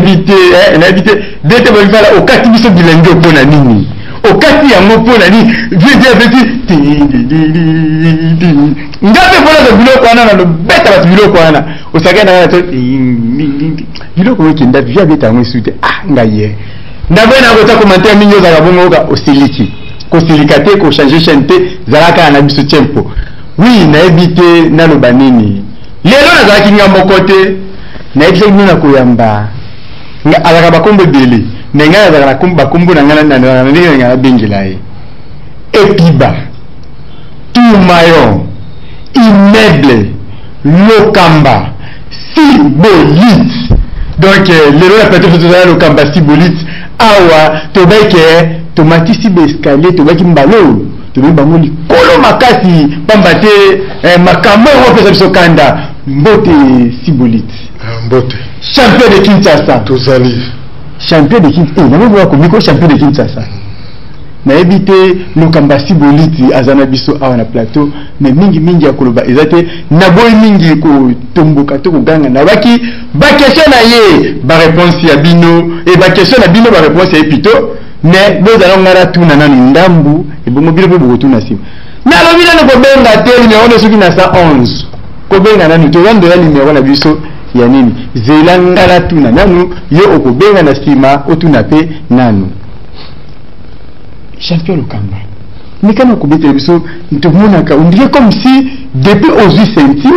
évité d'être au cas qui se bilingue pour la nini. Au cas qui a mon pour la nini, je dis avec ngape pour le boulot qu'on a le bête à boulot qu'on a. Au saga na boulot qu'on qui n'a jamais été en soute. Ah ngaye. N'avait n'a pas commenté minyo za bongoga au siliki. Ko silikate ko changer chanter zalaka na biso tempo. Oui, na évité na lo banini. Lelo na zaki ngambo côté na évité mina koyamba. Nga alaka bakombo dele. Nenga alaka bakombo na ngana na ngana bengelaye. Epiba. Toumayon. Immeuble. Lokamba. Sibolite. Donc lelo la peut-être faire lokamba sibolite. Awa tobeke tomati sibe escalier tobaki mbalo. Tobi bangoli kolo makasi pambate makambo opesa biso kanda mbote sibolite mbote champion de Kinshasa tozali champion de Kinshasa na mbo ko miko champion de Kinshasa na ebite lokamba sibolite azana biso awa na plateau mais mingi ya koloba ezate na boy mingi ko tomboka to kuganga na baki ba question na ye ba réponse ya bino et ba question na bino ba réponse ya epito mais nous allons ngara tuna na ndambu et bon mobile pour tuna sim na lo bila no ko benga te numéro de soki na 111 ko benga na to wando ya numéro na biso ya nini zela ngara tuna nanu yo ko benga na sima otuna pe nanu champion Lokamba ni kama ko bete biso ntomona ka on dirait comme si depuis aux sentir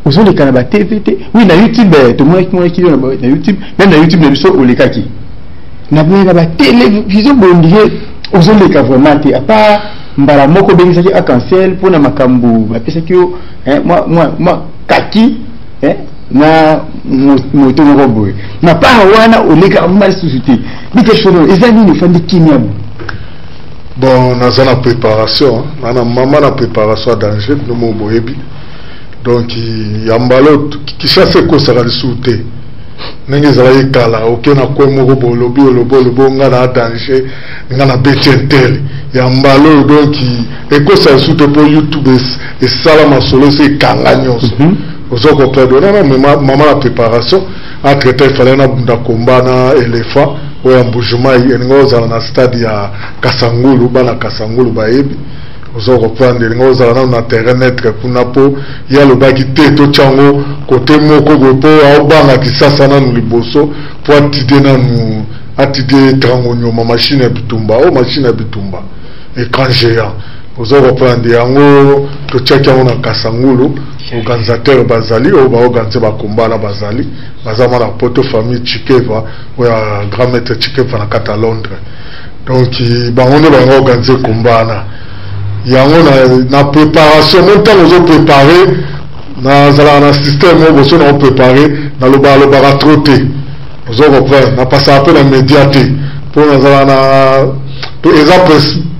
aux les canaba TVT oui na YouTube to moi qui na YouTube même na YouTube na biso olekaki na bwenga ba télévision bondie ozoleka vraiment te apa mbala moko bengisaki arc-en-ciel pona makambu bapesaki yo moi kaki na moto moko boye na pa wana oleka mal suscité bike chono ezani ni fandi kimia bon na préparation na maman na préparation danger no mo boyebi donc yambalo qui chasse ko sera le souté nenge zala kala okena ko moko bolobi olobo ngana danger ngana betentel ya mbalo donc eko sa souto pour YouTube et sala masolo c'est kanganyos ozoko perdona na maman la préparation a traité fallait na bunda combat na éléphant o ya mbujuma yengo zala na stade ya Kasangulu bana Kasangulu baebi ozoko prendre ngozala na terrain net kuna po ya lobaki te to chango côté moko gopo aobanga kisasa na liboso po atide na nu atide trango nyoma machine bitumba o machine bitumba écran géant ozoko prendre yango to chaka na Kasangulu organisateur bazali o ba organiser ba combat na bazali bazama na poto famille Chikeva o ya grand maître Chikeva na kata Londres donc bango ba organiser combat na yango na préparation mon temps nous préparé na système on va préparer na loba trotter nous on va na passer un peu dans médiaté pour na pour exemple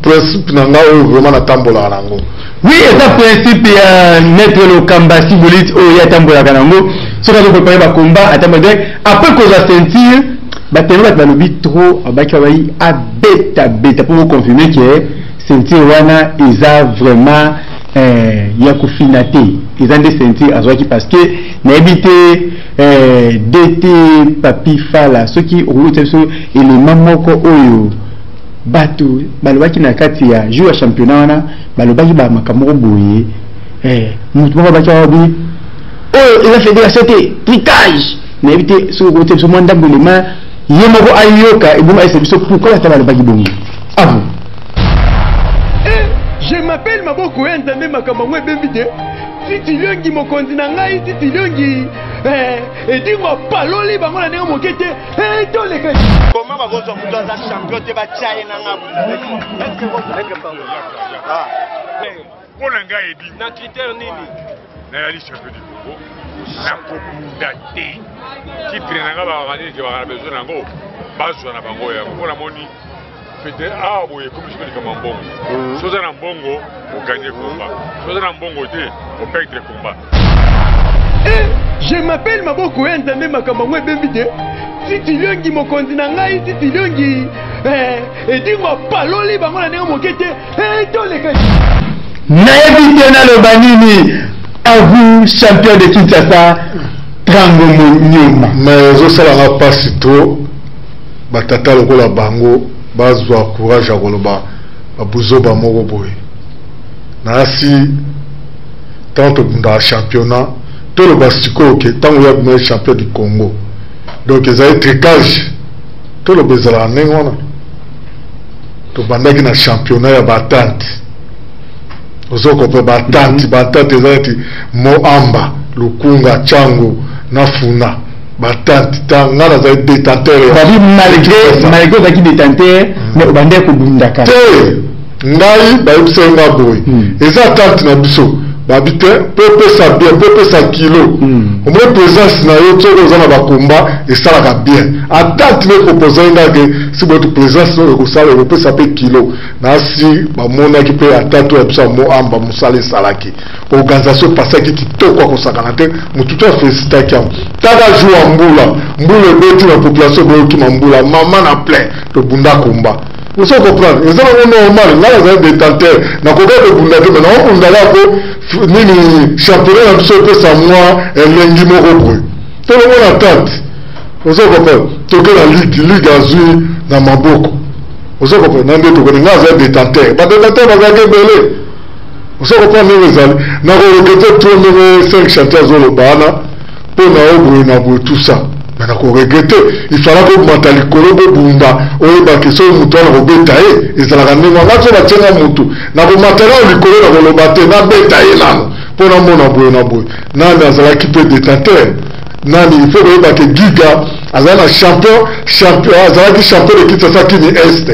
principe na vraiment na tambola nango oui et ça principe ya mettre le Lokamba sibolite o ya tambola nango so ka préparer ba combat attendre après qu'on a sentir ba tellement ba lobi trop abaki a beta pour confirmer que sentir wana isa vraiment ya kufinate ils ont des sentir azwaki parce que na ebité DT papi fala ceux qui ont so élément moko oyo bato balobaki na kati ya jour ya championnat wana balobaki ba makamoko boye mutu moko baki wabi oh il a fait de la santé tricage na ebité so ko tso manda bolema yemoko ayoka ibuma esebiso pourquoi ça balobaki bongo avo. Je m'appelle Maboko et entendez ma kamangwe bembide. Si tu l'ongi mon continent, si tu l'ongi, et dis-moi pas l'oli, bah moi la néo moquette, et tous les gars. Comment va vous en faire un champion de bataille Ah, pour l'anga et dit, dans critère nini, dans la liste champion du Congo, la communauté qui traîne à la qui va besoin d'un gros, base sur la bango, pour la monnaie. Peut-être ah oui comme je dis comme un bon chose en bongo au gagner combat chose en bongo au perdre combat je m'appelle Maboko et entendez ma kamangwe bembide si tu l'ongi mon continent si tu l'ongi et dis-moi pas l'oli bah moi la néo moquette et tous les gars na éviter na le banini à vous champion de Kinshasa Trango Nyoma. Mais ça n'a pas si trop. Batata le la bango, bazwa courage à goloba, babuzo ba moko boy. Nasi tant dans le championnat, tout le bastiko qui tant où il y a champion du Congo. Donc ils ont tricage. Tout le bezala nengona. To bandaki na championnat ya batante. Ozoko pe batante ezati Moamba, Lukunga, Chango, Nafuna. Batante ngana za détenteur. Malgré zaki détenteur, mais obande ko bundaka. Ngai ba yipsenga boy. Eza tante na biso. Babite pepe sa bien, pepe sa kilo. Au moins présence na yo tsoko za na bakomba et ça la bien. Attente ne proposer ngake si votre présence no ko sala pepe sa pe kilo. Na si ba mona ki pe attente ya bisa mo amba musale salaki. Organisation passaki kitoko ko sakana te mututo félicita kiam. Taga joua mbula beti na population boyo ki mbula mama na plein to bunda komba. Vous savez comprendre, ils ont normal, là ils ont des détenteur, na ko de bunda te mais na bunda la ko nini championnat na so pe sa moi elengi moko boy. To le monde attente. Vous savez comprendre, to que la ligue azui na maboko. Vous savez comprendre, nande to ko nga za détenteur. Ba détenteur ba ga belé. Vous savez comprendre les amis, na ko regretter tout les 5 champions zo le bana pour na obo na bo tout ça. Mais na ko regretter, il fallait que mentali kolobo bunda o ba ke so muto na ko betaye, ezala ndenga nga so ba tsenga mutu. Na ko matériel likolo na ko lo baté na betaye nano. Pour na mona boy na boy. Nani azala ki peut détenteur. Nani il faut que ba ke giga azala champion azala ki champion de kitasa kini est.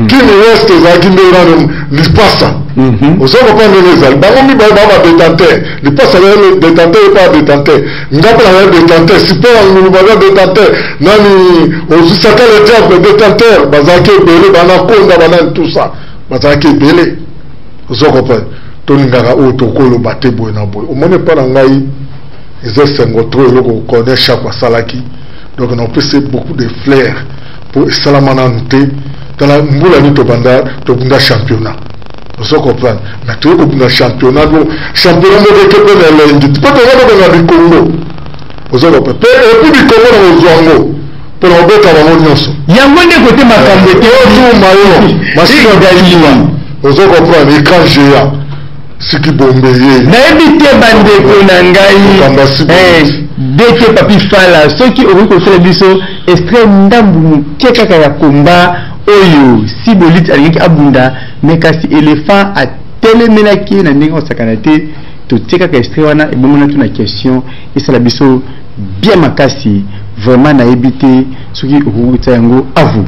Kini ouest azala ki ndona l'ipasa. Vous savez pas les alpes. Bango mi ba détenteur. L'ipasa le détenteur pas détenteur. Ngapa la détenteur, si pas on va détenteur. Nani ozusaka le diable détenteur, bazaki belé bana konda bana tout ça. Bazaki belé. Vous savez pas. Toningaka o tokolo baté boy na boy. O mone pas na ngai. Ils ont 5 trop le ko connaît chaque fois salaki. Donc on peut c'est beaucoup de flair pour salamana nté dans la mbula ni to bunda championnat. Vous comprenez? Mais tu es comme un championnat de l'équipe de l'Inde. Tu peux te voir dans le Congo. Vous comprenez? Et puis du Congo dans le Zongo. Pour le bête à la Monioso. Il y a un côté ma vous comprenez? Et quand j'ai ce qui bombé. N'habitez bandeko nangai. Dès papi fala, ceux qui ont vu le biso, extrême ndambu, keka ya komba. Oyo si bolit alingi abunda mais kasi éléphant a telemena ki na ndingo sakanate to tika ka extrewana e bomona tuna question et c'est la biso bien makasi vraiment na ebité soki okuta yango à vous.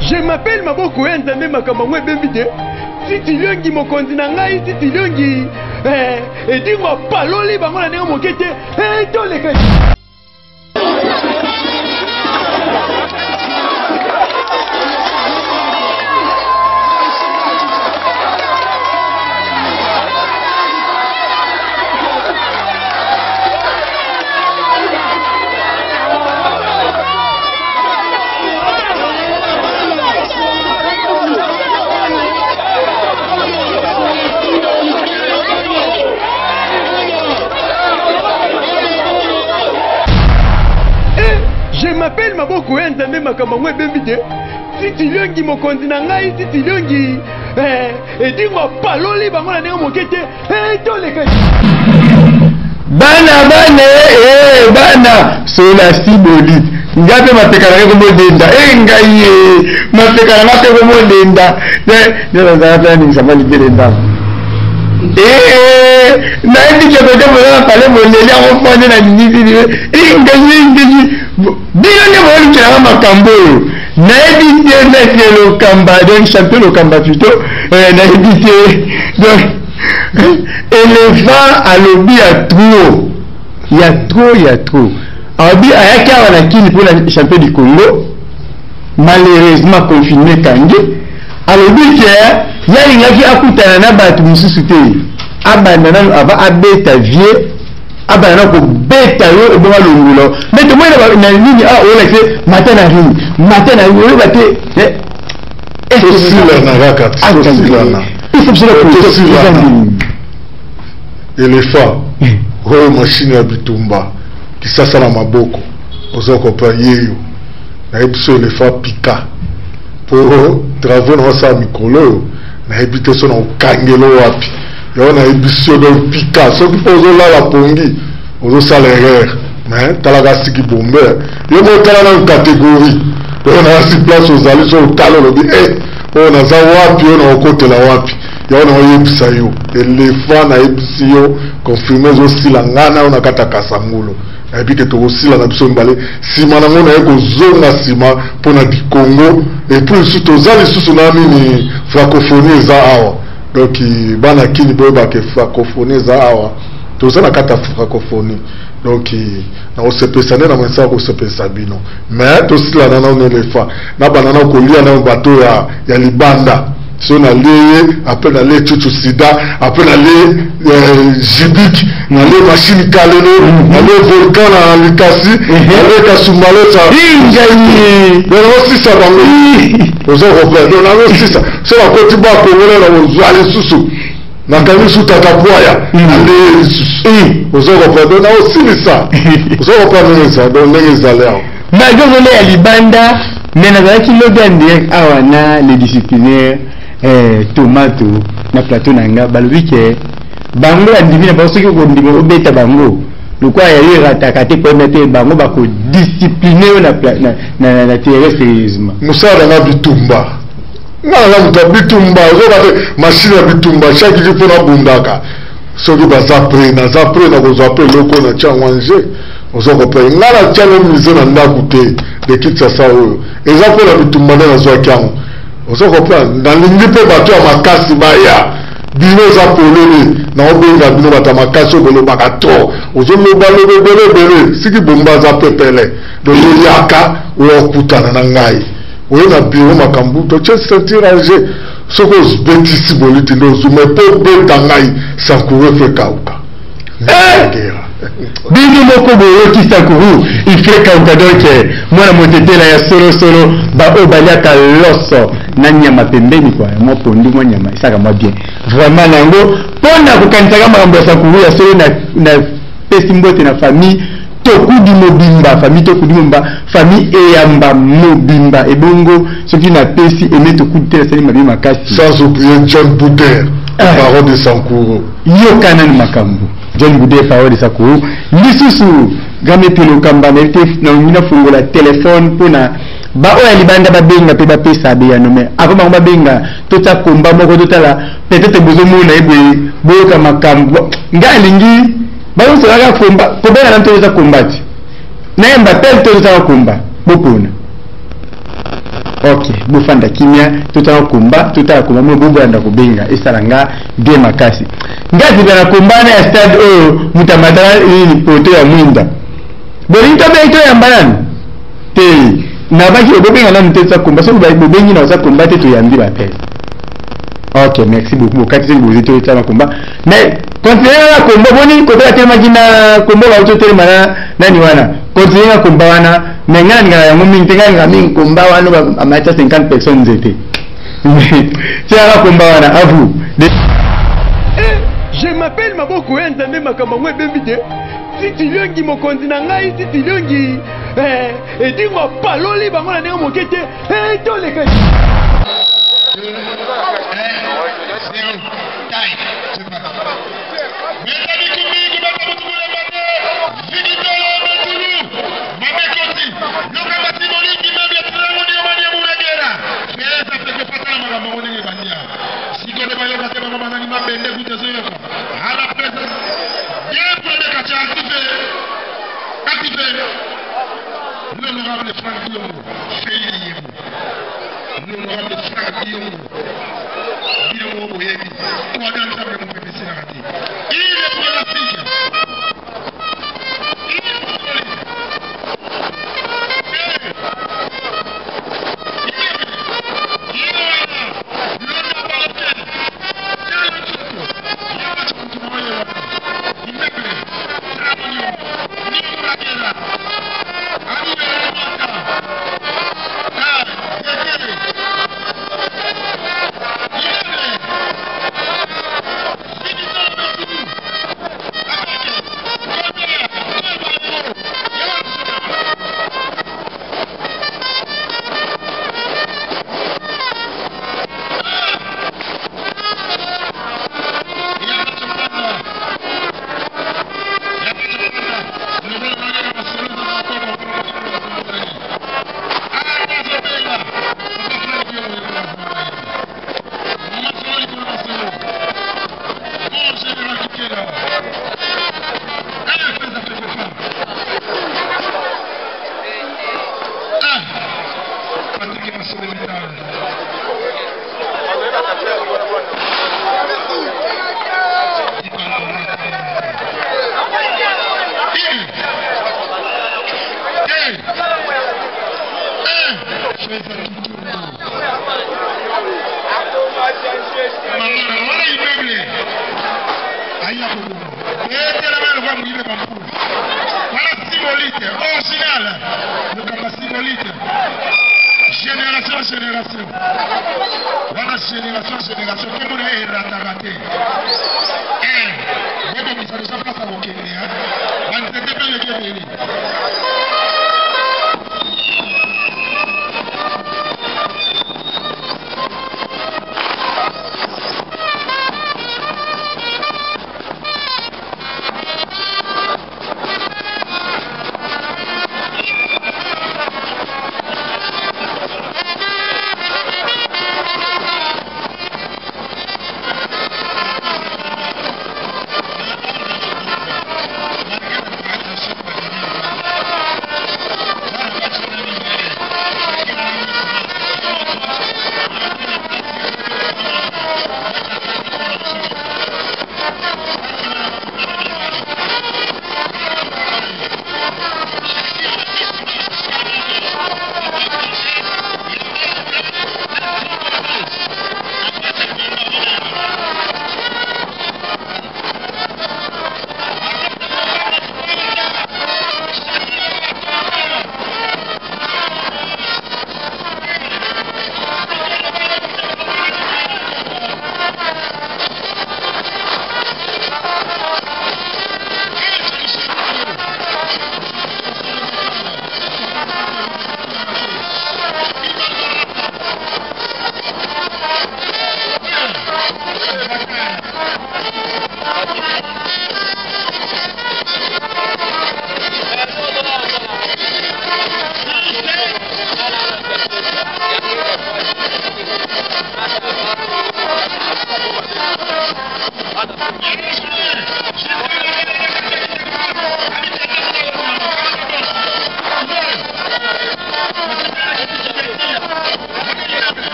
Je m'appelle Maboko entendez makamba ngwe bembide titi liongi mokonzi na ngai titi liongi et dingo paloli bango na ndingo mokete to leka. Je m'appelle Maboko entendez makamba ngwe bembide titi liongi mokonzi na ngai titi liongi et dingo paloli bango na ndingo mokete to leka. Bana sola sibolit ngape matekana ko modenda ngai matekana ngape ko modenda ne za ta ni sabali belenda na ndi ke bede mo na pale mo lele ko fone na nyisi ni ngai bilo ne mo ngira makambo na ebité na le kamba donc champion le kamba plutôt na ebité donc éléphant à lobby à trop. Il y a trop. Abi ayaki awa na kini pour la champion du Congo. Malheureusement confiné kangi. Alobi ke ya ingaki akutana na batu mususu te. Abandana ava abeta vie. Abandana ko beta yo ebo longulo. Mais to moina na nini o la ke matana ri bate. Est-ce que na rakat? Il faut que je le éléphant oyo machine ya bitumba kisasa na maboko ozoko pa yeyo na ebiso le fa pika pour travaux na sa mikolo na ebite so na okangelo wapi yo na ebiso do pika so ki pozo la pongi ozo sala erreur mais talaga siki bombe yo mo tala na catégorie yo na si place ozali so talo lo bi o na za wapi yo na okotela wapi yo na oyebisa yo elefa na ebisi yo confirmer zo sila ngana ona kata kasangulo na ebike to osila na biso mbale sima na ngona eko zonga sima pona di Congo et puis surtout zali susu na mini francophonie za awa donc bana kini boba ke francophonie za awa to zana kata francophonie donc na osepesa na mwensa ko sepesa bino mais to sila na na elefa na banana ko lia na bato ya libanda so na le après na le chuchu sida après na le jibik na le machine kaleno na le volcan na likasi na le kasumalo sa ingani na aussi ça bango ozo repère na aussi ça so la côté ba ko wala na ozali susu na kami suta kapwaya na le ozo repère na aussi ça ozo repère ça donc les aléas mais gozo le libanda mais na zaki lo gande awana les disciplinaires tomato na plateau nanga balobike bango ya divina ba soki ko ndimo obeta bango lokwa ya yera takate ko mettre bango ba ko discipliner na terrain sérieusement musara na bitumba na bitumba zo ba machine ya bitumba chaque jour pour bundaka soki ba zapre na ko zapre loko na changanje ozo ko pe ngala chalo mizo na ndakute de kitsa sao ezapo na bitumba na zo kyango ozo comprendre dans l'ingi pe bato ya makasi baya bino za polele na obenga bino bata makasi obolo bakato ozo loba lobele siki bomba za pepele do yaka okutana na ngai oyo na biro makambu to che sentirage soko bêtise boliti ndo zume pe beta ngai sankuru fe kauka bino moko boyo ki sankuru il fait kauka donc mwana motetela ya solo ba obaliaka loso na nyama pembeni kwa mo pondi mo nyama isaka mo bien vraiment nango pona kukanisa makambo ya sankuru ya solo na pesi mbote na famille tokudi mobimba famille tokudi mobimba famille eyamba mobimba ebongo soki na pesi eme tokudi tela sali mabi makasi sans oublier John Bouder parole de Sankuru yokana ni makambo John Bouder parole de Sankuru lisusu game pilo kamba na mina fungola téléphone pona ba oya libanda babenga pe bapesa be ya nome avant bango babenga tota komba moko totala peut-être bozomona ebe boyoka makambo ngalingi bayo sala komba kobela na toza kombati naemba tel toza komba bopona ok bofanda kimia tota komba mo bobo anda kobenga esalanga de makasi ngazi bana komba na stade o mutamata ni poto ya mwinda bolinto be to ya mbalani te na baki obenga na ntesa komba so ba bobengi na za komba te to yambi ba pesa. Ok, merci beaucoup. Quand tu vous êtes au combat, mais continuez à combat. Boni, côté la tellement gina combat va au tellement na niwana. Continuez à combat wana. Mais ngana ngana mumi tenga ngami combat wana a match 50 personnes étaient. C'est un combat wana. À vous. Je m'appelle Maboko Entende Makamangwe Bembide. Si tiliongi mokonzi na ngai, si tiliongi edingo paloli bango na ndenge mokete. Toleka. L'honorable Franck Diongo, l'honorable Franck Diongo, Diongo Boyebi, quoi dans ça me fait passer la radio. Il est pour la fille. Il est pour la fille. pesa kitungu. Mama, wala imeble. Aya kudu. Ete la mano kwa mwile pampula. Wala simbolite, original. Le kama simbolite. Génération à génération. Voilà génération à génération. Comment on est rataraté. Vous avez mis ça de place à mon Kenya. On n'était pas le Kenya.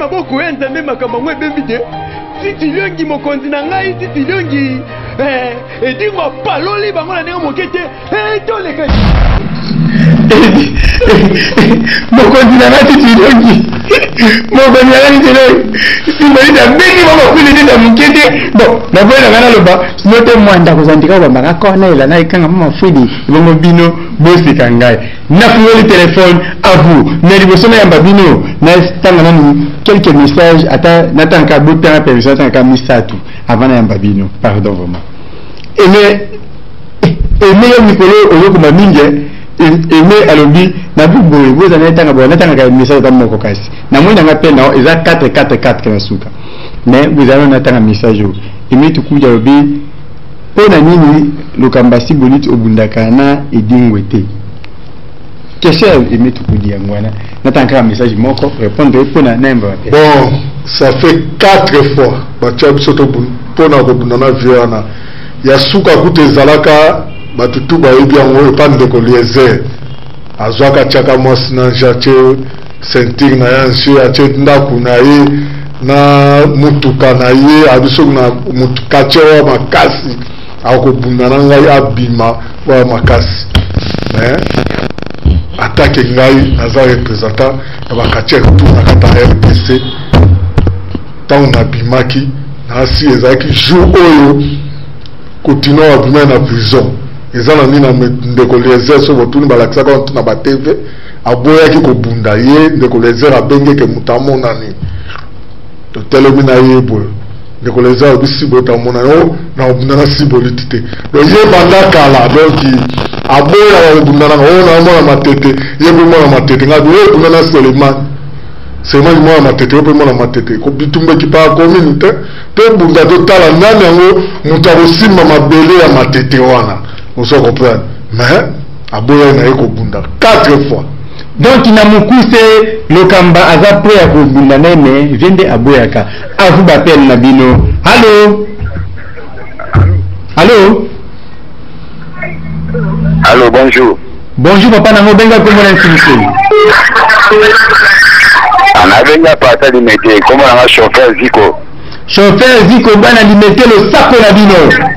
maboko ya nzambe makambo ngwe bembide titi liongi mokonzi na ngai titi liongi edingo paloli bango na ndenge moke te toleka mokonzi na ngai titi liongi mokonzi na ngai titi liongi simbolita bengi moko kwili nenda moke te bon naboye na ngai naloba sino te mwanda kozandika obambaka kona elana ekanga mafwidi bongo bino bosika ngai nafungoli telefone à vous na liboso na yamba bino na tanga nani quelques messages ata natanka botanga permission tanka misatu avant na yamba bino pardon vraiment aimé yo mikolo oyoko maminge aimé alobi na buboye boza na tanga bona tanga ka message comme moko kasi na mwina nga pena eza 444 kana suka mais vous allez na tanga message aimé tukuja lobi pona nini lokambasi bonite obundaka na edingwete question aimé tukudia ngwana natanga un message moko répondre pour na nemba bon ça fait 4 fois batia biso to pona ko bundana viana ya suka kute zalaka batutu bayebi yango epande ko liezer azwaka tiaka mwasi na jache sentir na yansi ache ndaku na ye na mutuka na ye abiso na mutuka chewa makasi akobundana ngai abima wa makasi attaque ngai naza représentant ya bakati tout na kata RDC tant na bimaki na si ezaki jour oyo continue abima na prison ezana ni na ndeko lezer so botuni balakisa ka na ba TV aboyaki kobunda ye ndeko lezer abengeke mutamona ni to telomi na yebo ndeko lezer bisi botamona yo na obunda na siboliti te donc ye banda kala donc aboya obunda na ona mona matete yebo mona matete ngado ye obunda na Suleiman seulement mona matete yo pe mona matete ko bitumbe ki pa communauté pe bunda to tala nani yango mutaro simba mabele ya matete wana on se comprend mais aboya na yeko bunda 4 fois donc na mukuse lokamba aza prêt à kobunda nene vende aboyaka avu bapel na bino allô allô allô bonjour bonjour papa nango benga komona nsimisi anabenga pata limete komona nga chauffeur ziko bana limete lo sako na bino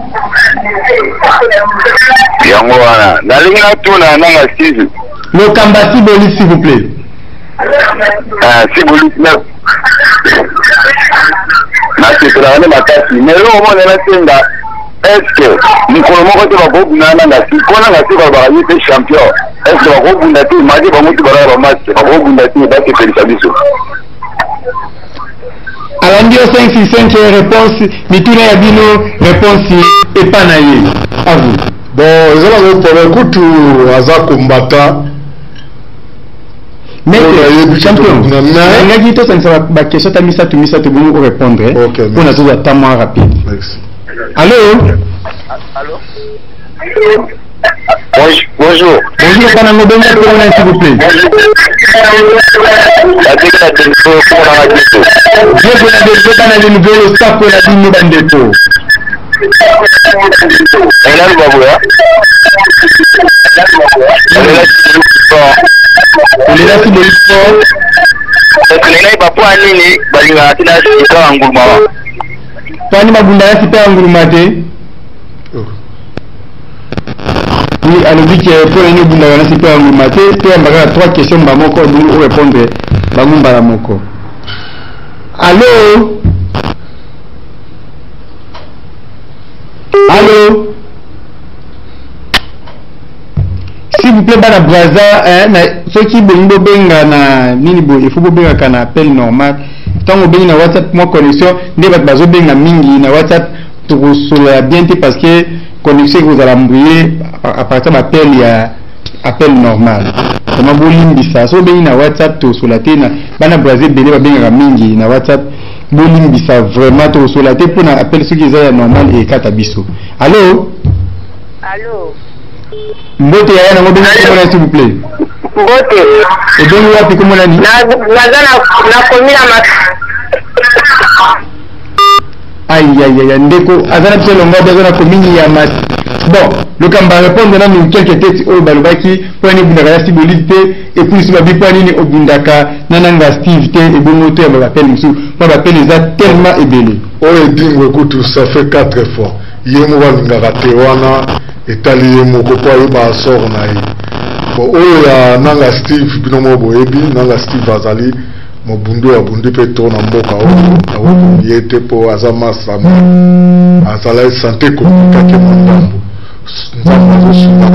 yango wana nalingi natuna nanga sizu lokamba Siboli s'il vous plaît Siboli nasepela wane makasi mais yo omona nasenga est-ce mokolo moko te bakobunda nanga si mpona nga se babaka ye mpe champion est-ce bakobunda te madi bango te balaka bamatch bakobunda te basepelisa biso alandi yo 565 réponse mituna ya bino réponse epa na ye à vous bon ezala ngo problème kutu aza kombata mais champion ngaki to sansa ba question ta misatu bongo répondre pour na tout temps moins rapide merci allô bonjour pana ngobenga pour s'il vous plaît bana de nouvelles sako na bino bandeko olela Siboli sport okelelai bapwa nini balingaka tina sika ya nguluma wa pani mabunda ya sika ya nguluma te oui alobi ke po eni obundaka na sika ya nguluma te to yambaka 3 questions mba moko o répondre bango mbala moko allô allô s'il vous plaît bana braza na soki bongo benga na nini bo il faut benga kana appel normal tango benga na WhatsApp mo connexion nde bat bazo benga mingi na WhatsApp to sola bien parce que connexion vous allez embrouiller à partir d'appel ya appel normal kama bolimbisa so benga na WhatsApp to sola tena bana braza bele ba benga mingi na WhatsApp bolimbisa vraiment to sola te pour na appel ce qui est normal et kata biso allô allô mbote ya yana ngobenga komona s'il vous plaît mbote edongo wapi komona ni naza na komina aïe ndeko azana biso longo azana komini ya Bon, le Kamba répond dans quelques têtes au Balobaki, pour une bundaka Sibolite, et puis si ma bipani au bundaka, nananga Steve T, et bon moteur, on l'appelle Moussou, on l'appelle les a tellement ébélés. Oh, et dingue, écoute, ça fait 4 fois. Yemo Walingara Tewana, et Tali Yemo Kopa Iba sort naï. Bon, oh, ya nanga Steve, binomo boebi, nanga Steve Azali, mon bundu a bundu peto na mboka o, yete po azama sama, azala santé communiquée mandambo.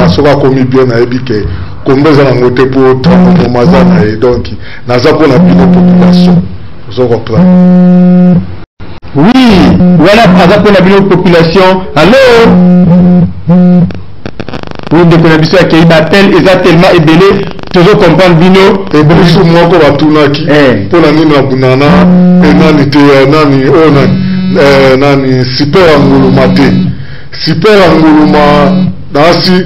Nzamba komi bien na ebike, kombeza na ngote po trampo mazana et donc, naza po na bino population. Vous comprenez? Oui, voilà, par pour la population. Allô? Oui, de connexion à qui m'appelle, ils ont tellement ébélé, toujours comprendre Bino. Et bien, je suis moi qui va tourner pour la Nina Bunana, et Nani, Super Anguluma, Super Anguluma, Nasi,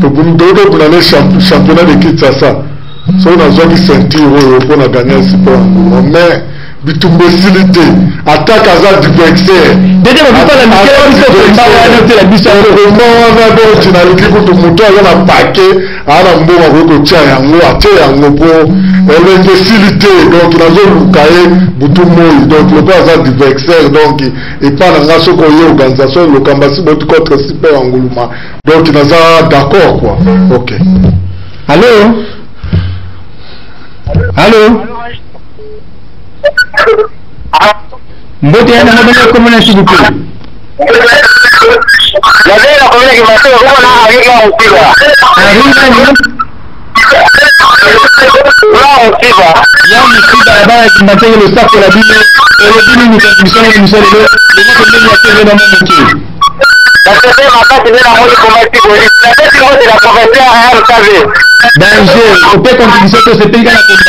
pour l'année championnat de Kitsasa. So, on a joué ceinture pour la gagner Super Anguluma, mais. Bitumbesilité, attaque à ça du vexé. Déjà, on va la mission. Tu n'as l'équipe pour ton moteur, il y a un paquet. Alors, on va tiens, l'imbécilité. Donc, il a un cahier, Boutoumouille. Donc, le hasard du vexé. Donc, il parle dans la organisation, le Kambasi, contre Super Angouluma. Donc, il a d'accord, quoi. Ok. Allô? Allô? Mbote yana mabele komuna s'il vous plaît. La vela komuna ki maso ko na hakika msiba. Arriba ni. Wa msiba. Ya msiba baba kimatenge le sac la bile. Le bile ni transmission ni misole le. Le mot de la télé dans mon métier. La télé m'a pas tenu la mode comme Sibolite. La télé mode de la profession à elle savez. Danger, au peut contribution que ce pays dans la tombe.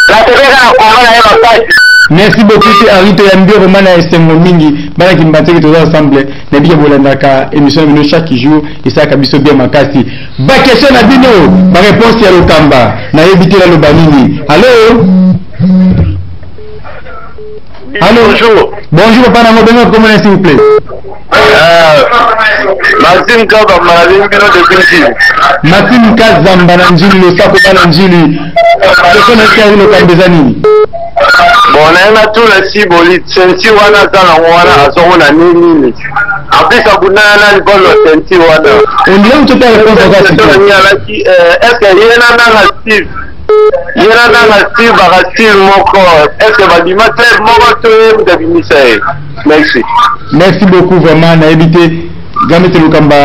La télé na komana ya makazi. Merci beaucoup, c'est Henri Toyambi, Romana et Sengo Mingi. Bala qui m'a dit que tous ensemble, les billets Bolandaka, émission de chaque jour, et ça, Kabiso bien Makasi. Ba question à Bino, ma réponse est à l'Okamba. Na évité la Lobanini. Allô? Allô? Bonjour. Bonjour, papa Namobengo, comment est-ce s'il vous plaît? Maxime Kazamba, la ligne de Binti. Maxime Kazamba, Nanjili, le Sako Nanjili. Question est-ce qu'il y a le Kambezani? Bon, on a tout le Sibolite. Senti wana zana wana azona nini. Après kuna na bolo senti wana. On dirait que tu as réponse à ça. Est-ce que yena na Steve? Yena na Steve ba Steve moko. Est-ce que ba dima très moko to de bimisay. Merci. Merci beaucoup vraiment na évité gamete Lukamba.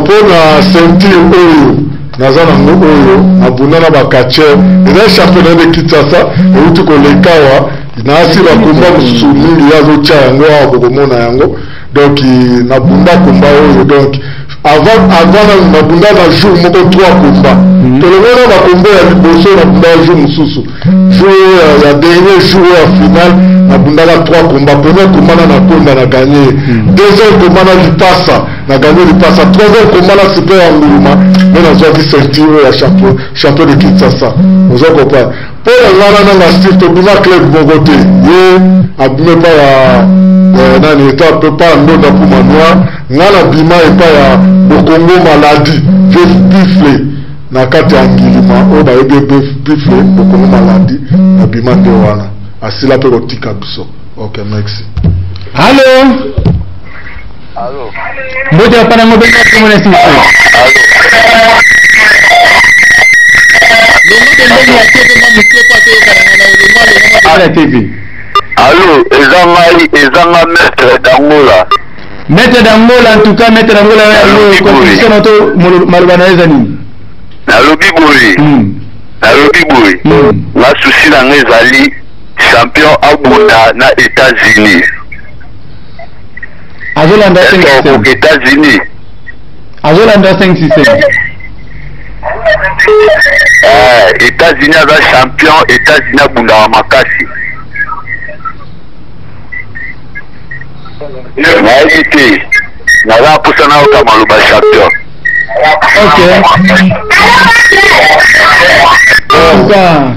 Pour la senti oyo. Nazana oyo abunana bakache eza championnat de Kinshasa et utu kolekawa na asila komba musumili yazo cha yango akokomona yango donc na bunda komba oyo donc avant na bunda na jour moko 3 komba tolongona ba komba ya liboso na bunda jour mususu jour ya dernier jour ya final na bunda la 3 komba premier komba na konda na gagner deuxième komba na lipasa na gagner lipasa troisième komba na Super Anguluma mais na zwa ceinture ya champion de Kinshasa vous en comprenez pour la na Steve to bima club Bogoté ye abime pa ya nani eta pe pa ndona pour manoa ngana bima e pa ya Bokongo maladie bifle na kati angilima o ba ebe bifle Bokongo maladie na bima de wana asila pe kotika biso. OK, merci. Allô? Allô? Mbote ya pana ngobenga comment est-ce que Allô, Ezanga maître d'Angola. Maître d'Angola, en tout cas, maître d'Angola, constitution auto malbaneza nini? Nalobi boy. La souci na ngezali champion abunda na États-Unis. Azolanda 5 États-Unis. Azolanda 5-6. États-Unis aza champion, États-Unis abunda wa makasi. nayebi te naza pusana ota maloba champion.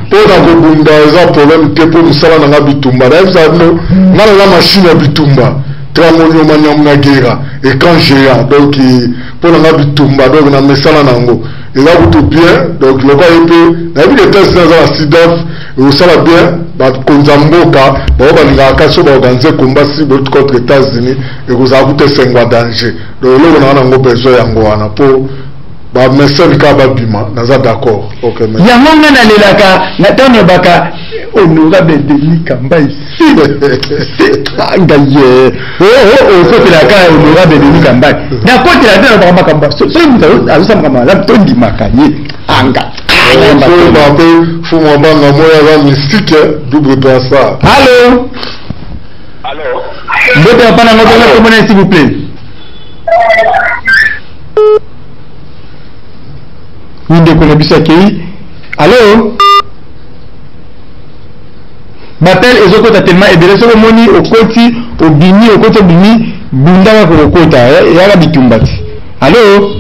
Pour la bunda eza problème te pour musala nanga bitumba na yebisa no ngana na machine ya bitumba tramoni omanyam na guerre écran géant donc pour la bitumba donc na mesala nango et là tout bien donc le quoi peut na bi de test dans la sidaf et ça va bien ba konzamboka ba balinga kaso ba organiser combat si contre les États-Unis et vous avez tout sengwa danger donc le on a nango besoin yango wana pour ba message ka ba bima naza d'accord OK mais yango ngana lelaka na tano baka honorable Denis Kamba ici ngaye faut que la ka honorable Denis Kamba na côté la tano ba Kamba so mutu azosama kama la tondi makanye anga faut moi banga moya va mystique double brassard. Allô Mbote hapana ngoto comment s'il vous plaît. Ninde kona bisaki. Allô Batel ezokota tellement ebele soko moni okoti obini okoti obini bunda ko okota ya bitumbati. Allô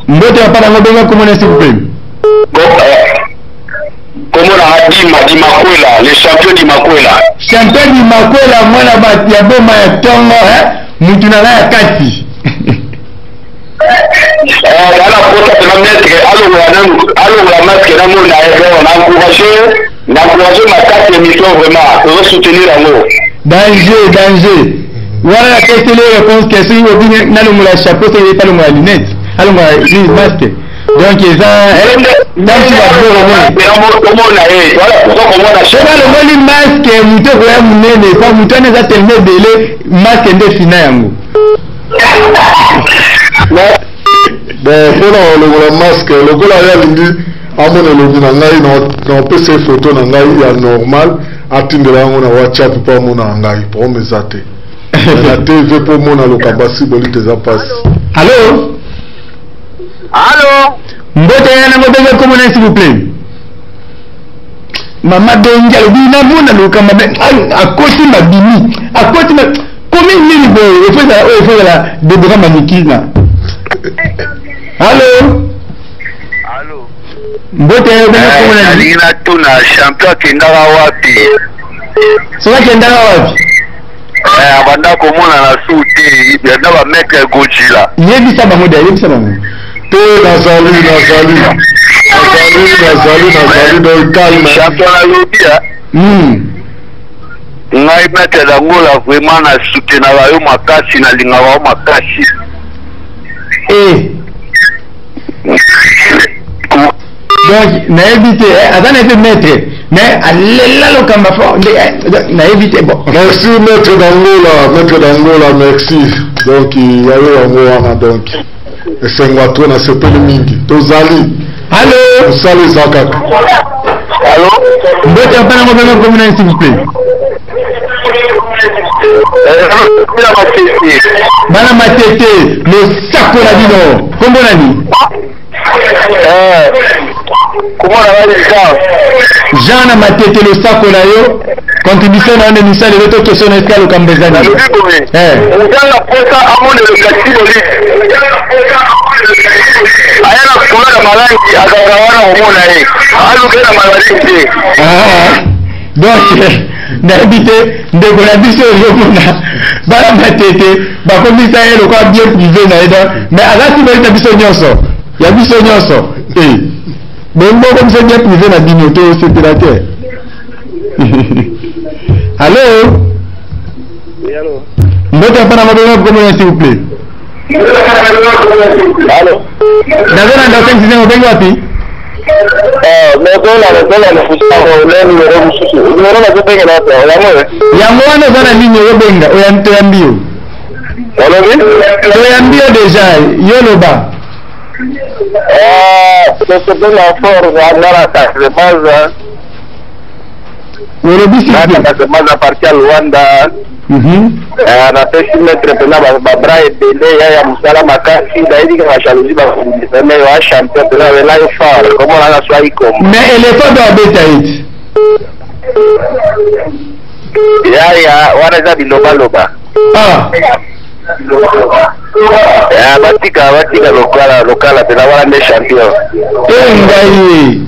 Mbote hapana ngoto comment s'il vous plaît. Comment on a dit Makwela, le champion du Makwela. Champion du Makwela, moi là-bas, il y a beau ma tongo, Moutunala ya kati. Dans la porte de la maître, allô la masque, on a encouragé ma carte émission vraiment, pour soutenir l'amour. Danger. Voilà la question, les réponses, question, on a le chapeau, c'est pas le mot la lunette, alors le masque. Donc ils ont dans ce le masque muto kwa munene kwa mutane za tellement délai masque nde fina yango bon pour le masque le gola ya lindi amone lobi na ngai na PC photo na ngai ya normal atindela yango na WhatsApp pa mona ngai pour mezate na TV pour mona lo kabasi boli te za passe. Allô Mbote yana ngobenge komona s'il vous plaît. Mama Benja lobina mona lokamba akoti mabimi akoti ma combien nini boy il faut la Deborah Manikina. Allô Mbote yana ngobenge komona nina tuna champion kindara wapi sura kindara wapi abanda komona na suti yanda ba meka gojila yebisa bango nazali donc calme champion la lobia ngai mete dangola vraiment na soutenir yo makasi na linga wa makasi donc na éviter azana fait maître mais allela lo kamba fo na éviter bon merci maître dangola merci donc il y a eu un wana donc esengwa na sepele mingi tozali. Allô sali zakaka. Allô mbote hapana ngobenge komuna s'il vous plaît. Bana matete le sakola dino kombo nani comment on va Jean na matete le sakola yo contribution na une émission de l'autre question escale au Cambezani. la posa amone le katiboli ayana kula na malangi akagawana omona alugena malangi donc n'habite ndeko na biso yomona bala matete bakomisa ye lokwa bien privé na eda mais azati balita biso nyonso bongo komisa bien privé na bino to separateur. Allô mbote hapana mabenge komona s'il vous plaît. Allô Nazana ndio sisi mabenge wapi? Yango wana zana nini yobenga oyambio oyambio deja yoloba c'est de la force à la base olobisi base parti à Luanda na pesi mettre pena babra ebele ya musala makasi daidi ka chaluzi ba fundisa mais wa champion de la live far comme on a soit icom mais éléphant doit betaït ya wana za biloba ya batika lokala pena wana ne champion ngai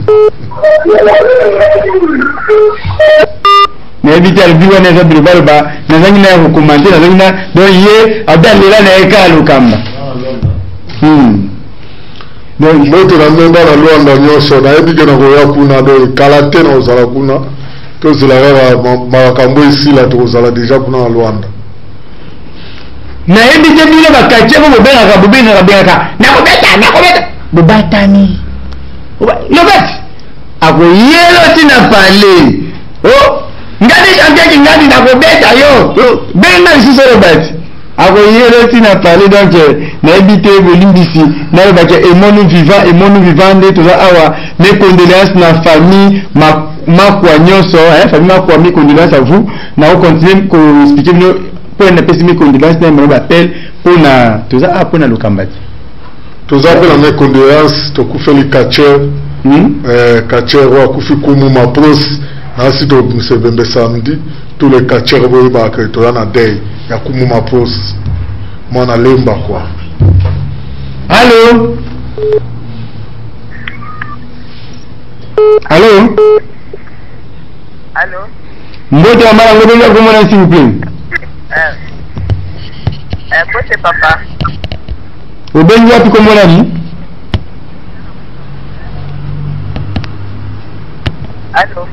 na éviter le biwa na zabi baloba na zangi na commenter na zangi na donc yé abalela na eka lokamba donc moto na memba na Luanda nyonso na yebi ke na koya kuna do kala te na ozala kuna to zela kaka makambo esila to ozala déjà kuna na Luanda na yebi te bino bakatye ko bobengaka nakobeta bobatani lobeti akoyelo tina pale ngadi champion ngadi nakobeta yo benga lisusu lobeti akoyelo tina pale donc na yebi te bolimbisi na lobaki emonu vivant nde toza awa mes condoléances na famille makwa nyonso famille makwa mes condoléances à vous na continuer ko expliquer bino pour na pesi mes condoléances na mano bappel pour na toza pour na lokambati toza pe na mes condoléances to kufeli catcher catcher wa kufi kumu mapros na si to sebembe samedi tous les catchers boy ba que toza na day ya kumu mapros mwana lemba kwa allô mbote wa mara ngobenga kumona s'il vous plaît Bote papa. Ubengi wapi komona ni? Allô.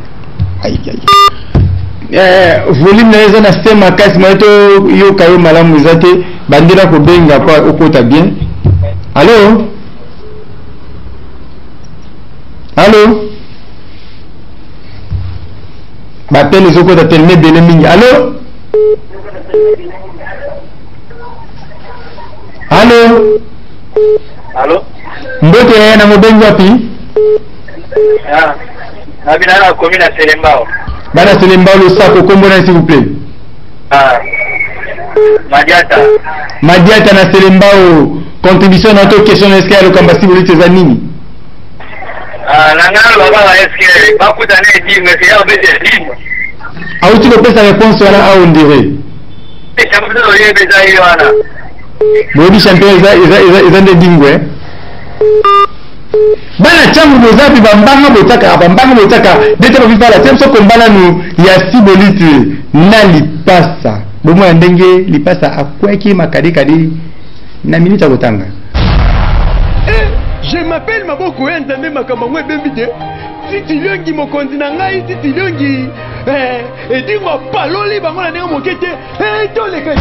Volume naweza nasema kasi maito yo kayo malamu zate bandira kubenga kwa ukota bien. Allô? Bapele zoko ta telme bele mingi. Allô? Mbote na mobengi wapi? Nabina na commune à Selembao. Bana Selembao le sako kombo na s'il vous plaît. Madiata na Selembao contribution na to question est-ce que kamba sibuli teza nini? Nangana baba wa est-ce que bakuta na dit mais c'est avec des lignes. Auti ko pesa réponse wala on dirait. C'est champion de yebeza yoana. Bodi champion ils ont des dingwe. Bana changu bozapi bambanga botaka dete bavipa la temso kombana nu ya sibolite na lipasa bomo ya ndenge lipasa akweki makadi na minita kotanga. Je m'appelle Maboko Nzambe makambo ngwe bembide titiliongi mokonzi na ngai titiliongi edingo paloli bango na ndenge mokete toleka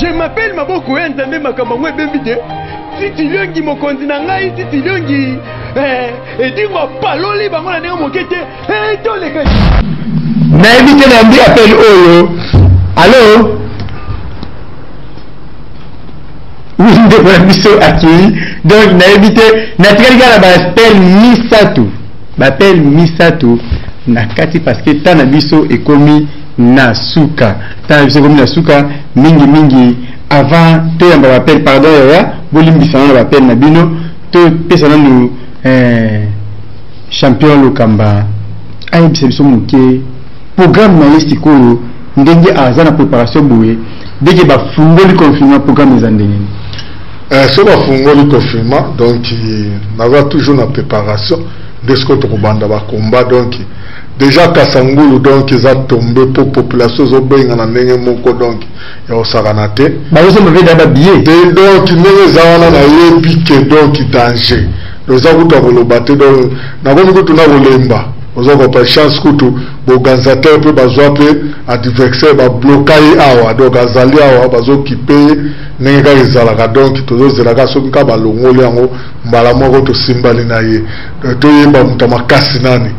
Je m'appelle Maboko et entendez ma kamangwe bembide. Si tu l'ongi mon continengai, si tu l'ongi, et dis-moi pas l'oli bango la néo mokete, toi les gars. Na évité d'ambi appel Oyo. Allô? Oui, de pour biso accueilli. Donc na évité, na tirga la appel Misato. M'appelle Misato na kati parce que ta na biso est commis Nasuka. Ta na biso commis Nasuka mingi avant to yamba appel pardon ya bolimbisa na appel na bino to pesa na nous champion Lokamba. Ayi biso biso muke programme na liste ko ndenge azana préparation boye dès que ba fungoli confinement programme za ndenge. Ce va fungoli confinement donc on va toujours la préparation de ce que tu banda ba combat donc déjà Kasangulu donc ils ont tombé pour population zo benga na ndenge moko donc ya osaranate ba zo me veda billet donc ndenge zawana na yebi que donc danger donc za kuta kolobate donc na bomi kutu na kolemba ozo ko chance kutu boganzateur pe bazwa pe adversaire ba bloquer awa donc azali awa bazo kiper ndenge ka ezalaka donc tozo zelaka soki ka balongoli yango mbala moko to simbali na ye to yeba muta makasi nani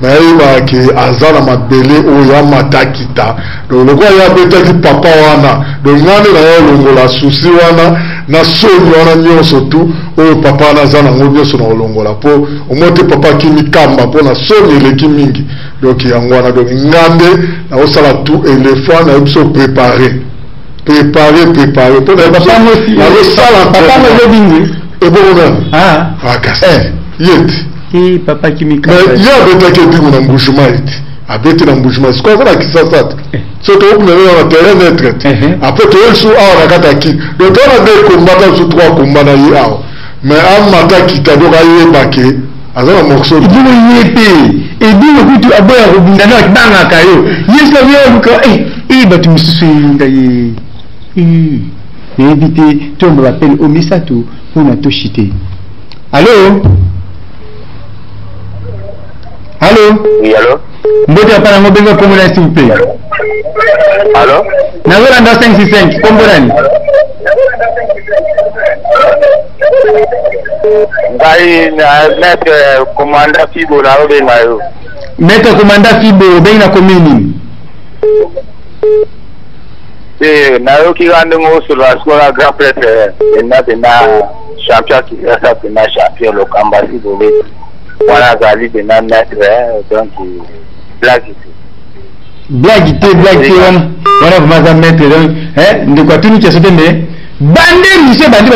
na yeba ke azala mabele oya matakita donc lokwa ya betaki papa wana donc ngane na yo longola susi wana na soni wana nyonso tu oyo papa na zana ngo nyonso na longola po omote papa kimikamba po na soni eleki mingi donc yango wana donc ngande na osala tout éléphant na biso préparer pour la papa aussi na osala papa mo bingi et bon ah yet et papa kimikamba mais ya betaki dingo na mbushuma iti abeti na mbushuma siko kana kisasa surtout au na terrain de traite après tu es sous awa na kata ki donc on a des combats sur trois combats na yi awa mais am mata kita donc aye bake azana morceau du yepe et du kutu aboya robunda na banga kayo yeso yo ko batu misusu ngaye éviter tout me rappelle au Misato on a tout chité. Allô? Allô? Oui, allô? Mbote para ngobenga kombo na s'il vous plaît. Allô? Na wala nda 565 kombo nani? Ngai na maître commandant Fibo na obenga yo. Maître commandant Fibo obenga komini. Na yo ki gande ngo sur la square grand prêtre na champion qui est na champion Lokamba Fibo. Voilà, Gali de Namet, donc blague voilà comment ça mettre donc de quoi tout nous qui sauté mais bande monsieur bande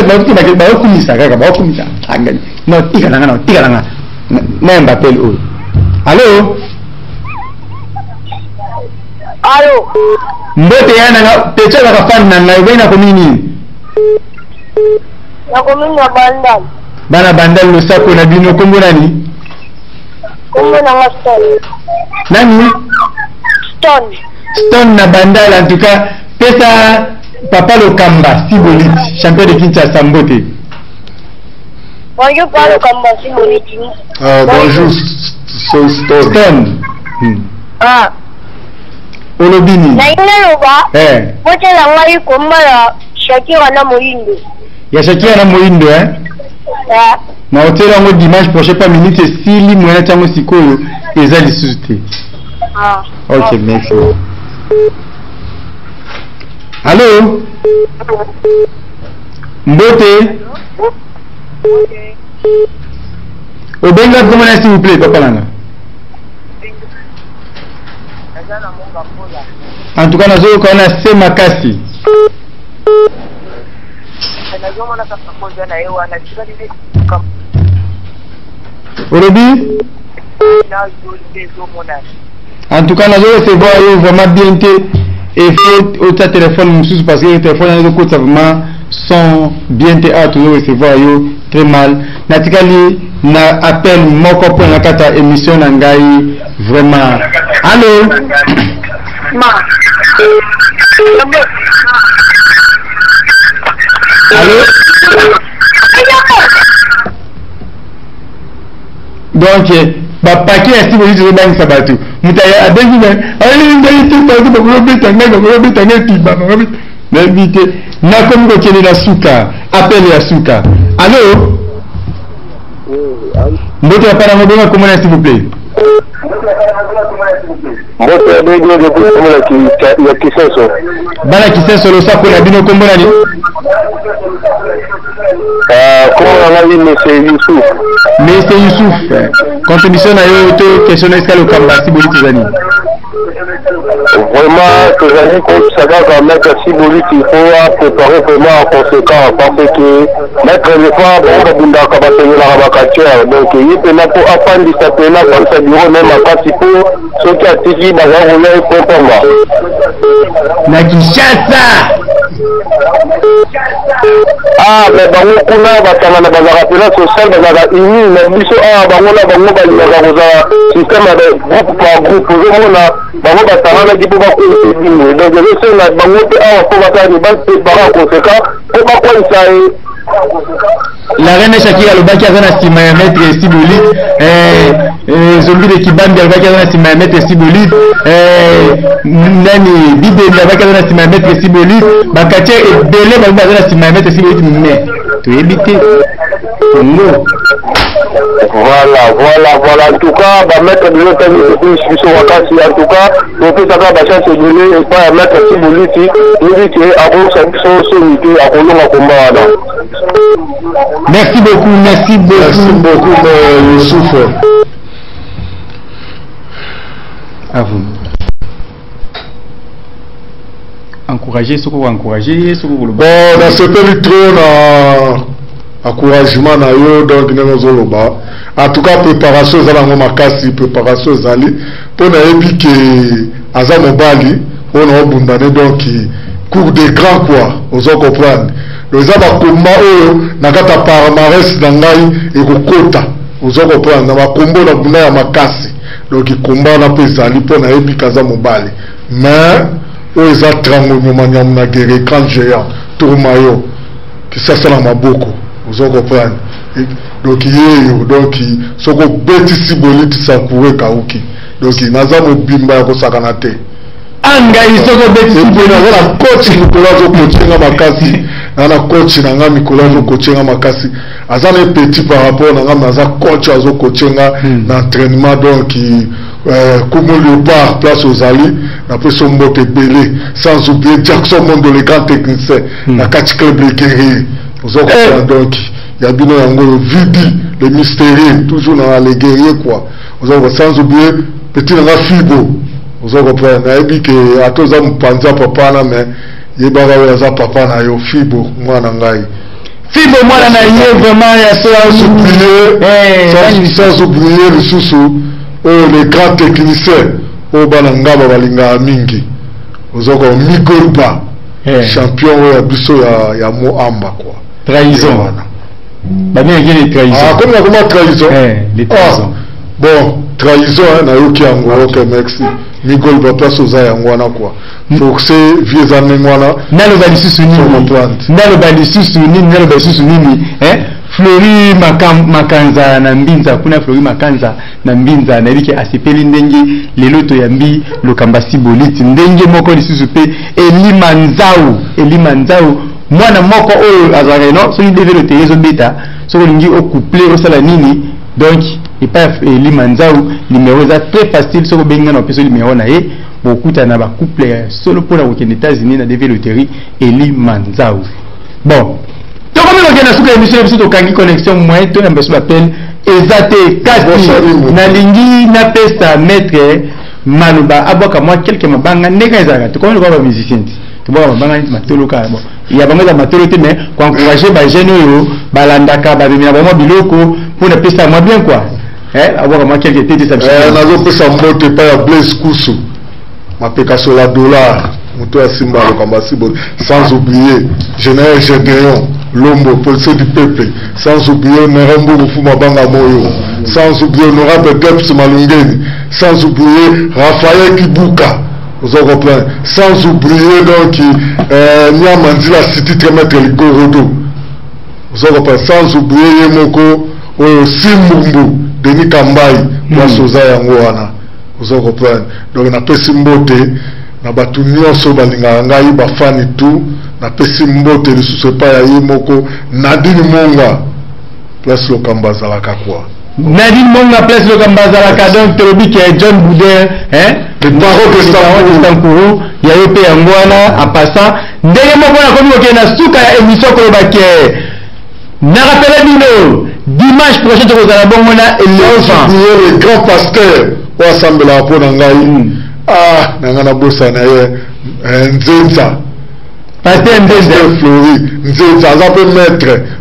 ba kumisa kaka ba kumisa angani no tika langa na mbapel o allô mbote yana nga pecha la kafana na ibena komini na komini ya bandal bana bandal lo sako na bino kombo nani kombo na Stone nani Stone na bandal en tout cas pesa papa Lokamba Sibolit champion de Kinshasa Mbote bonjour papa Lokamba Sibolit bonjour Stone olobini na inaloba bote la ngai komba ya Shakira na Moindo ya Shakira na Moindo na hôtel en dimanche prochain pas minute sili mwana tango sikoyo eza lisusu te ok merci allô Mbote obenga komona s'il vous plaît papa langa en tout cas nazo kona se makasi Orobi en tout cas nazo recevoir vraiment bien et faut au téléphone parce que le téléphone est vraiment son bien à toujours recevoir yo très mal natikali na appel moko pour la kata émission na ngai vraiment allô allô donc bapaki ya sibo yizo bangisa bato mutaya abengi na ali ngai tu pa ko robe tanga tiba robe na invité nakomi kokende na suka appel ya suka. Allô? Mbote ya para ngobonga komona s'il vous plaît. Mbote ya bego de komona ya kiseso. Bana kiseso lo sako na bino komona ni? Komona ngali Monsieur Youssouf. Monsieur Youssouf. Contribution na yo to question est-ce que le Kamba Siboli tizani? Vraiment, que j'allais comme ça va mettre Siboli il faut préparer vraiment en conséquence parce que mettre le fois bon bunda kabateni la rabakatia donc il peut là pour apprendre du championnat comme ça bureau même à participer ceux qui attendent bazar on est content na Kinshasa. Ah mais bango kuna batanga na bazar appel social bazar uni na biso bango na bango ba bazar système de groupe par groupe on bango batanga na dipo ba ko donc je sais na bango te pour batanga ba préparer en conséquence pour pas quoi ça. La reine Shakira Lobaki a na sima ya maître Siboli zombi de Kibambi Lobaki a na sima ya maître Siboli nani Bide Lobaki a na sima ya maître Siboli bakache ebele ba na sima ya maître Siboli mais to ebité Congo. Voilà en tout cas ba mettre de l'autre côté sur wakati en tout cas on peut savoir ba chance de lui et pas mettre Siboli qui dit que à cause de son unité à Kolonga combat. Merci beaucoup, Youssouf. À vous. Encourager ce qu'on va encourager, ce qu'on va. Bon, dans ce pays trop encouragement na yo donc nezoloba. En tout cas préparation za na makasi préparation zali pour na yebi que aza mobali on a bundane donc cours de grand quoi, vous comprendre. Les combat nakata palmarès na ngai ekokota ozo comprendre na makombo na buna ya makasi donc combat na pezali po na yebi kaza mobali mais eza trango nyomanya na guerre quand géant tourmayo qui ça na maboko ozo comprendre donc yeyo donc soko beti Siboli Sakure kauki donc naza mobimba ya kosakana te anga isoko beti Siboli na coach Nicolas Okotenga makasi na coach na nga Nicolas Okotenga makasi azana petit par rapport na nga naza coach azo Okotenga na entraînement donc comme le bar place aux alliés na peso mbote belé sans oublier Jackson Mondo le grand technicien na catch club le guerrier ozo donc ya bino yango vidi le mystérieux toujours dans les guerriers quoi ozo sans oublier petit na Fibo ozo comprendre na ebi ke atoza mpanza papa na mais yebaka oyo aza papa na yo Fibo mwana ngai Fibo mwana na ye vraiment ya sans oublier lisusu oyo les grands techniciens oyo bana ngaba balingaka mingi ozoko Migolba champion oyo ya biso ya Moamba quoi trahison wana bani ngene trahison comme na comment trahison les trahison bon trahison na yoki yango ok merci Migolba place oza yango wana quoi forcé vieux années wana naloba lisusu nini Flori Makanza na Mbinza kuna Flori Makanza na Mbinza na biki asepeli ndenge leloto ya mbi lokamba Siboli ndenge moko lisusu pe Elima Nzau mwana moko oyo azaka no so ideve le terezo beta so lingi o couplé o sala nini donc et pas Elima Nzau numéro za très facile so benga na peso numéro na ye bokuta na ba couple solo pour la aux États-Unis na deve le teri Elima Nzau bon. Donc comme on a souka émission ebiso to kangi connexion moyen to na beso appel ezate kasi na lingi na pesta maître maluba aboka moi quelques mabanga ndeka ezaka to comme ba musicien to ba mabanga matolo ka bon il y a bango za matolo te mais pour encourager ba jeune yo balandaka ba bimia ba biloko pour na pesta moi bien quoi aboka moi quelques tete ça na zo pesa mbote pa ya Blaise Kusu mapeka sur la dollar moto asimba lokamba Siboli sans oublier général Gédéon Lombo, policier du peuple, sans oublier Nerembo Fuma Banga Moyo, sans oublier honorable Deps Malungeni, sans oublier Raphaël Kibuka, vous en comprenez, sans oublier donc Niamanzila City Tremetre Ligorodo, vous en comprenez, sans oublier Yemoko Simbumbu, Denis Kambai, Wasoza Yangoana, vous en comprenez, donc on a fait Simbote, na batu nyonso balingaka ngai bafani tout napesi mbote lisusu epai ya ye moko Nadine Monga place Lokamba azalaka kwa Nadine Monga place Lokamba azalaka donc tolobi ke John Boudin le baron de Stankourou ya yo pe yango wana en passant ndenge moko na komi okenda suka ya émission koloba ke na rappele bino dimanche prochain tokozala bongo na le grand pasteur o assemblea po na ngai nanga na bosa na ye Nzenza pasteur Flori Nzenza aza pe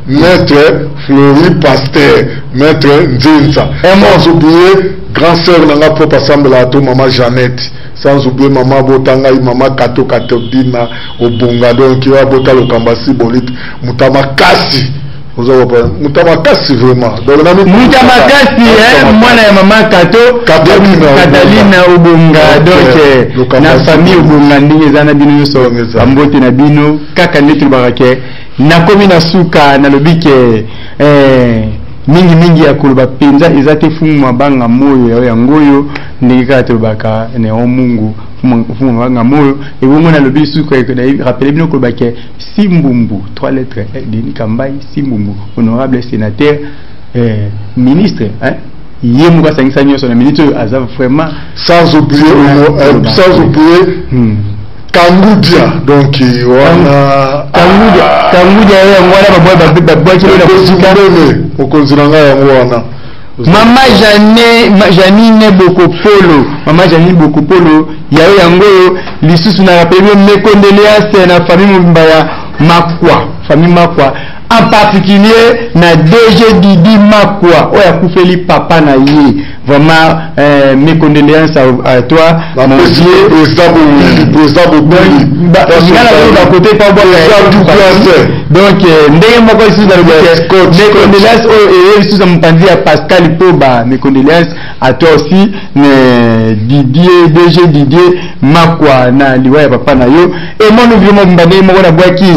maître Flori pasteur maître Nzenza sans oublier grand sœur nanga propre assemblea to maman Jeannette sans oublier maman Botanga maman Kato Katodina Obonga donc qui va bota Lokamba Sibolite mutama kasi Mutamakasi vraiment. Mutamakasi mwana ya mama Kato Catalina Ubunga donc na famille Ubunga ndinge zana bino so ambote na bino kaka netu barake na komi na suka na lobike mingi ya kuluba penza ezate fumu mabanga moyo ya ngoyo ndinge kata lobaka ne o Mungu fumu mabanga moyo ebongo na lobi suka rappelez bino kuluba ke Simbumbu 3 lettres Denis Kambai Simbumbu honorable sénateur ministre Yemuka sangisa nyoso na ministre aza vraiment sans oublier Kangudia donc wana Kangudia ya ngwana babwa kilo na kusikane okonziranga ya ngwana Mama Janine Bokopolo Mama Janine Bokopolo yayo yango lisusu na rappelé mes condoléances na famille Mbaya Makwa famille Makwa en particulier na DG Didi Makwa oya kufeli papa na ye vraiment mes condoléances à toi mon vieux donc ndenge moko ici dans le mes condoléances et ici dans mpandi ya Pascal Poba mes condoléances à toi aussi Didier DG Didier Makwa na liwa ya papa na yo et moi nous vivons mbande moko na boaki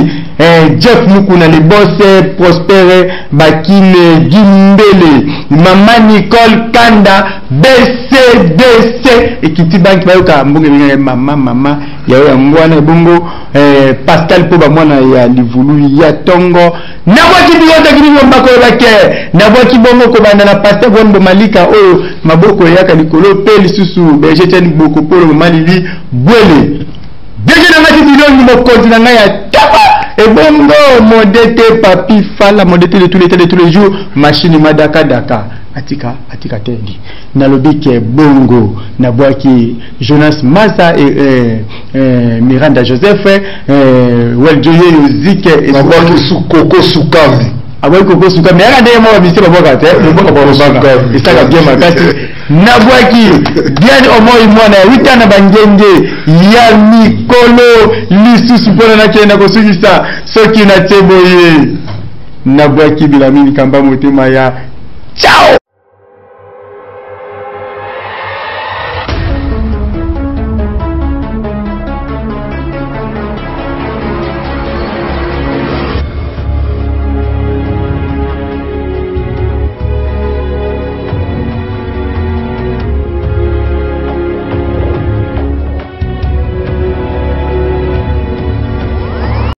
Jeff Mukuna les boss Prospère Bakine Gimbele Maman Nicole Kanda BCDC Equity Bank bayoka mbonge binga mama ya ngwana bongo Pascal Poba mwana ya livulu ya tongo na waki biyota kini mbako lake na waki bongo ko banda na Pasteur Gondo Malika oyo maboko yaka likolo pe lisusu BG tani boko polo malili bwele deje na ngati bilongi mokonzi na ngai ya tapa et bongo modete papi fala modete de tous les jours machine madaka daka atika tendi na lobike bongo na boaki Jonas Massa et Miranda Joseph Weljoye Yozike et na boaki Sukoko Sukami aboy koko suka mais regardez moi bisi baboka te boka baboka isaka bien makasi na boaki bien au moins mwana 8 ans na bangenge ya mikolo lisusu pona na kenda ko sukisa soki na teboye na boaki bilamini kamba motema ya ciao.